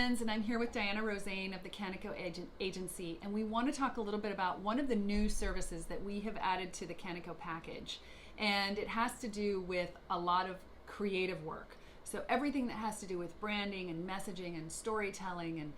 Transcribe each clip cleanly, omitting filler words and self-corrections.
friends, and I'm here with Diana Rosayn of the Kannico Agency, and we want to talk a little bit about one of the new services that we have added to the Kannico package, and it has to do with a lot of creative work. So everything that has to do with branding and messaging and storytelling and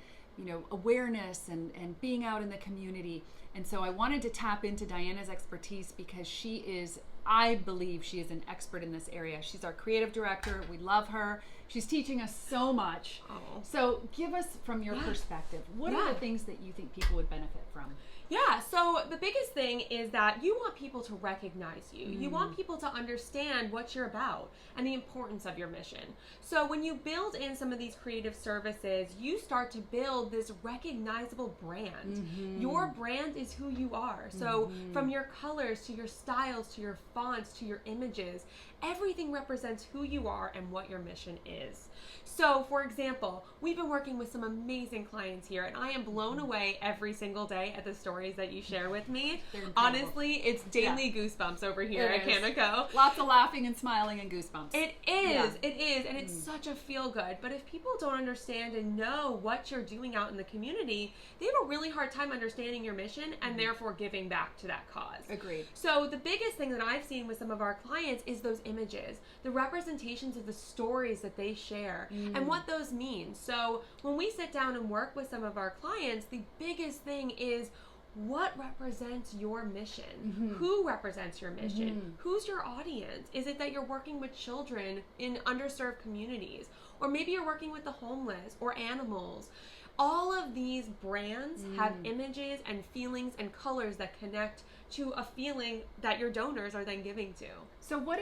awareness and being out in the community. And so I wanted to tap into Diana's expertise because I believe she is an expert in this area. She's our creative director. We love her. She's teaching us so much. Oh. So give us, from your perspective, what are the things that you think people would benefit from? Yeah, so the biggest thing is that you want people to recognize you. You want people to understand what you're about and the importance of your mission. So when you build in some of these creative services, you start to build this recognizable brand. Your brand is who you are. So from your colors to your styles to your fonts to your images, everything represents who you are and what your mission is. So, for example, we've been working with some amazing clients here, and I am blown away every single day at the stories that you share with me. Honestly, it's daily goosebumps over here at Kannico. Lots of laughing and smiling and goosebumps. It is, and it's such a feel-good. But if people don't understand and know what you're doing out in the community, they have a really hard time understanding your mission and therefore giving back to that cause. Agreed. So the biggest thing that I've seen with some of our clients is those images, the representations of the stories that they share and what those mean. So when we sit down and work with some of our clients, the biggest thing is what represents your mission? Who represents your mission? Who's your audience? Is it that you're working with children in underserved communities? Or maybe you're working with the homeless or animals? All of these brands have images and feelings and colors that connect to a feeling that your donors are then giving to. So what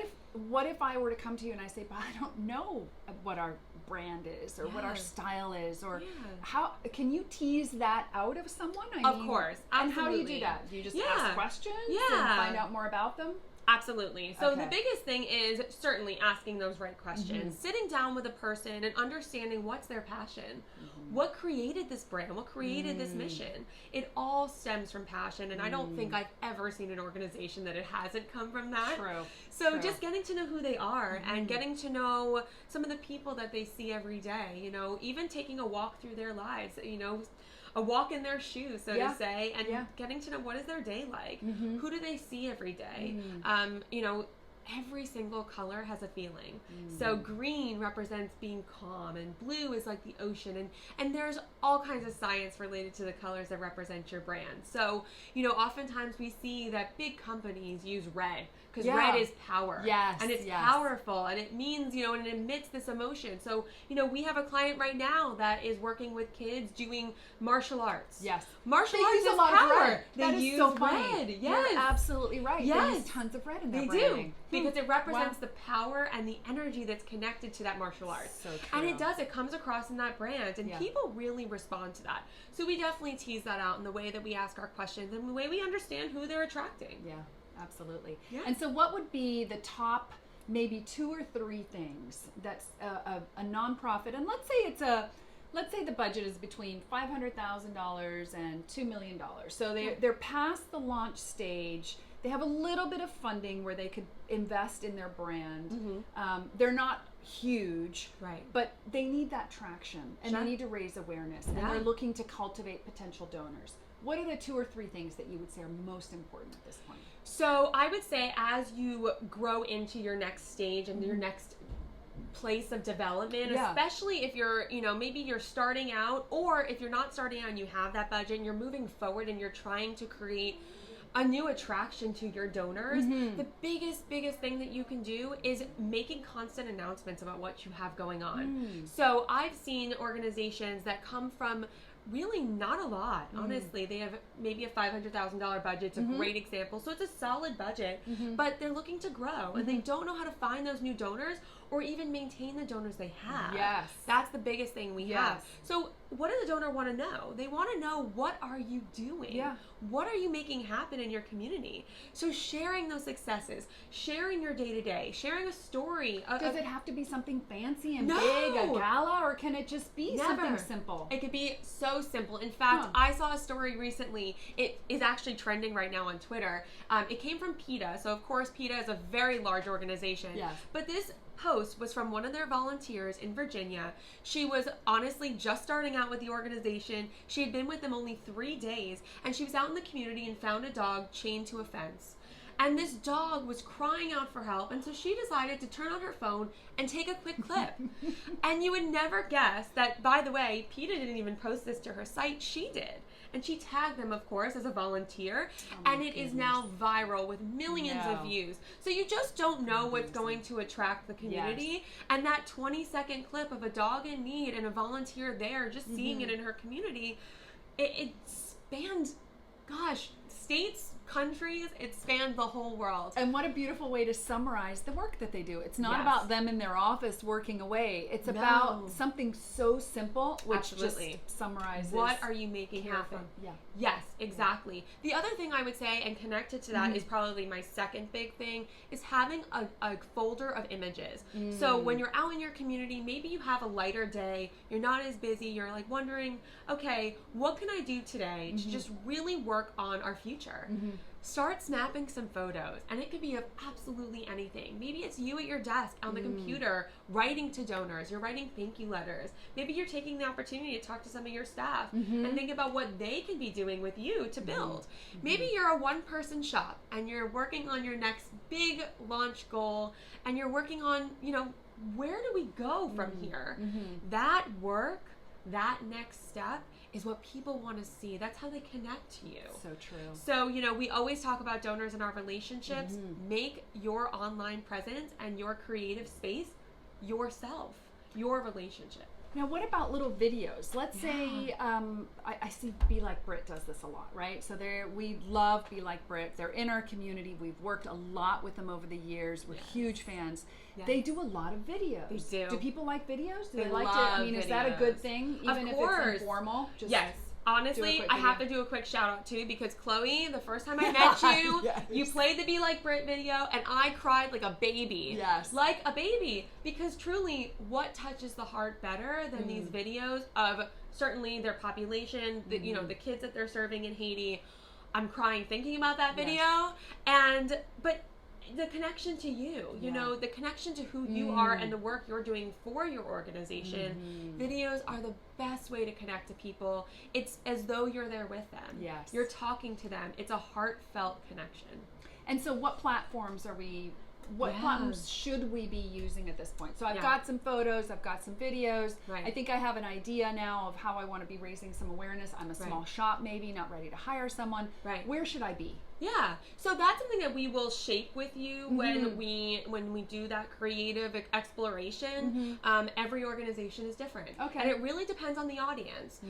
if I were to come to you and I say, but I don't know what our brand is or what our style is, or how can you tease that out of someone? Of course. Absolutely. And how do you do that? Do you just ask questions and find out more about them? Absolutely. So the biggest thing is certainly asking those right questions, sitting down with a person and understanding what's their passion. What created this brand? What created this mission? It all stems from passion, and I don't think I've ever seen an organization that it hasn't come from that. True. So just getting to know who they are and getting to know some of the people that they see every day, even taking a walk through their lives, a walk in their shoes, so to say, and getting to know what is their day like. Who do they see every day? Every single color has a feeling. So green represents being calm, and blue is like the ocean, and there's all kinds of science related to the colors that represent your brand. So, oftentimes we see that big companies use red because red is power. Yes. And it's powerful, and it means, and it emits this emotion. So, we have a client right now that is working with kids doing martial arts. Yes. Martial arts is a lot power. Of red. They that is use so red. Funny. Yes. You're absolutely right. Yes. They use tons of red in their They branding. do. Because it represents the power and the energy that's connected to that martial arts. So true. And it comes across in that brand, and people really respond to that. So we definitely tease that out in the way that we ask our questions and the way we understand who they're attracting. Yeah, absolutely. Yeah. And so what would be the top maybe 2 or 3 things that's a nonprofit, and let's say the budget is between $500,000 and $2 million. So they're past the launch stage. They have a little bit of funding where they could invest in their brand. They're not huge, but they need that traction, and they need to raise awareness, and they're looking to cultivate potential donors. What are the 2 or 3 things that you would say are most important at this point? So I would say as you grow into your next stage and your next place of development, especially if you're, maybe you're starting out, or if you're not starting out and you have that budget and you're moving forward and you're trying to create a new attraction to your donors, the biggest thing that you can do is making constant announcements about what you have going on. So I've seen organizations that come from really not a lot, honestly. They have maybe a $500,000 budget. It's a great example. So it's a solid budget, but they're looking to grow, and they don't know how to find those new donors or even maintain the donors they have. Yes. That's the biggest thing we have. So what does a donor want to know? They want to know, what are you doing? Yeah. What are you making happen in your community? So sharing those successes, sharing your day-to-day, sharing a story. Does it have to be something fancy and big, a gala, or can it just be something simple? It could be so simple. In fact, I saw a story recently. It is actually trending right now on Twitter. It came from PETA. So, of course, PETA is a very large organization. Yes. But this post was from one of their volunteers in Virginia. She was honestly just starting out with the organization. She had been with them only 3 days, and she was out in the community and found a dog chained to a fence. And this dog was crying out for help, and so she decided to turn on her phone and take a quick clip. And you would never guess that, by the way, PETA didn't even post this to her site, she did. And she tagged them, of course, as a volunteer, and it is now viral with millions of views. So you just don't know what's going to attract the community. And that 20-second clip of a dog in need and a volunteer there, just seeing it in her community, it spans, gosh, states, countries, it spans the whole world. And what a beautiful way to summarize the work that they do. It's not about them in their office working away. It's about something so simple, which just summarizes. What are you making happen? Yeah. Yes, exactly. The other thing I would say, and connected to that, is probably my second big thing, is having a folder of images. So when you're out in your community, maybe you have a lighter day, you're not as busy, you're like wondering, okay, what can I do today to just really work on our future? Start snapping some photos, and it could be of absolutely anything. Maybe it's you at your desk on the computer writing to donors. You're writing thank you letters. Maybe you're taking the opportunity to talk to some of your staff and think about what they can be doing with you to build. Maybe you're a one-person shop and you're working on your next big launch goal, and you're working on, where do we go from here? That work, that next step, is what people want to see. That's how they connect to you. So true. So, we always talk about donors in our relationships. Make your online presence and your creative space yourself, your relationship. Now, what about little videos? Let's say, I see Be Like Brit does this a lot, right? So we love Be Like Brit. They're in our community. We've worked a lot with them over the years. We're huge fans. They do a lot of videos. They do. Do people like videos? Do they love like to? I mean, videos. Is that a good thing? Even if it's informal? Just yes. Honestly, I have to do a quick shout out too, because Chloe, the first time I met you, you played the Be Like Brit video, and I cried like a baby. Yes. Like a baby. Because truly, what touches the heart better than these videos of certainly their population, the kids that they're serving in Haiti? I'm crying thinking about that video. But the connection to you, the connection to who you are and the work you're doing for your organization. Videos are the best way to connect to people. It's as though you're there with them. Yes. You're talking to them. It's a heartfelt connection. And so what platforms platforms should we be using at this point? So I've got some photos, I've got some videos. Right. I think I have an idea now of how I want to be raising some awareness. I'm a small shop, maybe not ready to hire someone. Right. Where should I be? Yeah, so that's something that we will shape with you when we do that creative exploration. Every organization is different, and it really depends on the audience.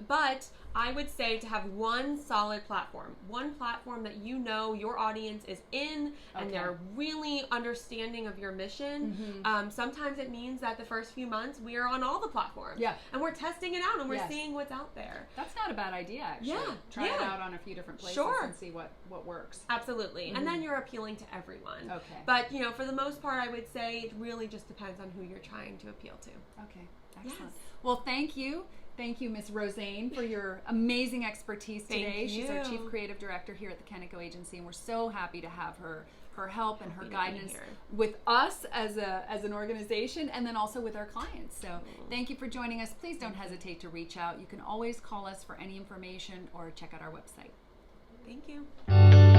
But I would say to have one solid platform, one platform that your audience is in, and they're really understanding of your mission. Sometimes it means that the first few months we are on all the platforms, and we're testing it out and we're seeing what's out there. That's not a bad idea, actually. Try it out on a few different places and see what works. Absolutely. And then you're appealing to everyone. Okay. But, for the most part, I would say it really just depends on who you're trying to appeal to. Okay. Excellent. Yes. Well, thank you. Thank you, Ms. Rosayn, for your amazing expertise today. She's our Chief Creative Director here at the Kannico Agency, and we're so happy to have her help and her guidance with us as an organization, and then also with our clients. So thank you for joining us. Please don't hesitate to reach out. You can always call us for any information or check out our website. Thank you.